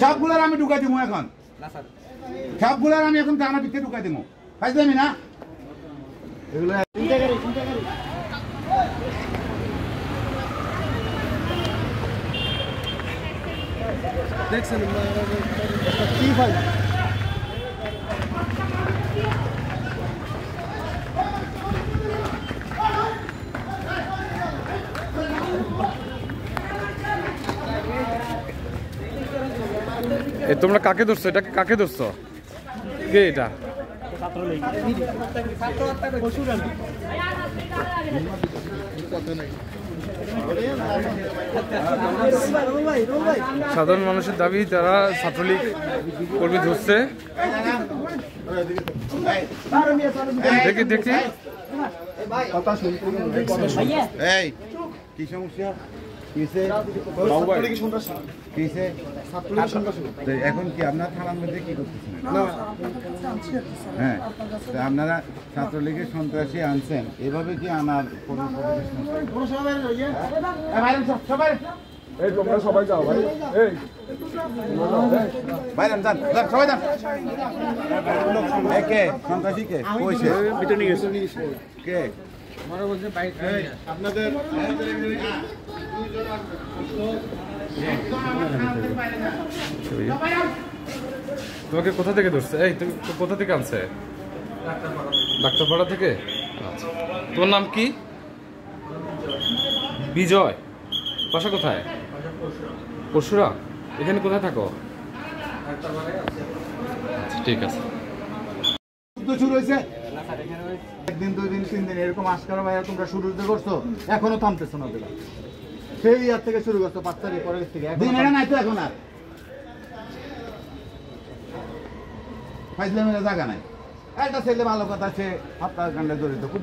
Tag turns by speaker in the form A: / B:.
A: সবগুলার আমি ঢুকাই দিব এখন, সবগুলার আমি এখন থানা ভিতরে ঢুকাই দিব, বুঝলাম না? এগুলো
B: দেখছেন কি ভাই
C: তোমরা কাকে ধরছো? এটা কাকে ধরছো? কে এটা? সাধারণ মানুষের দাবি তারা ছাত্রলীগ কর্মী ধরছে। দেখি দেখি
A: কি সমস্যা? এখন কি আপনার থানার মধ্যে কি করতেছেন? হ্যাঁ, আপনারা ছাত্রলীগের সন্ত্রাসী আনছেন, এভাবে কি আনার কোনো
B: তোমরা সবাই যাও ভাই,
A: বাইরান যান, সবাই যান। কে সন্ত্রাসী? কে কইছে? কে আপনাদের
C: তোমাকে কোথা থেকে ধরছে? এই তুমি কোথা থেকে আনছে? ডাক্তারপাড়া থেকে। আচ্ছা, তোমার নাম কি? বিজয়। বাসা কোথায়? পরশুরা। এখানে কোথায় থাকো? আচ্ছা, ঠিক আছে।
A: শুরু হয়েছে একদিন, 2 দিন, 3 দিন এরকম আজকাল ভাইয়া তোমরা শুরু করছো, এখনো থামতেছো না। তোরা সেই ইয়ার থেকে শুরু করছো, 5 তারিখ পরের থেকে নাই তো, এখন আর ফাইজলামের জায়গা নাই। একটা ছেলে ভালো কথা, সে হত্যাকাণ্ডে জড়িত, খুব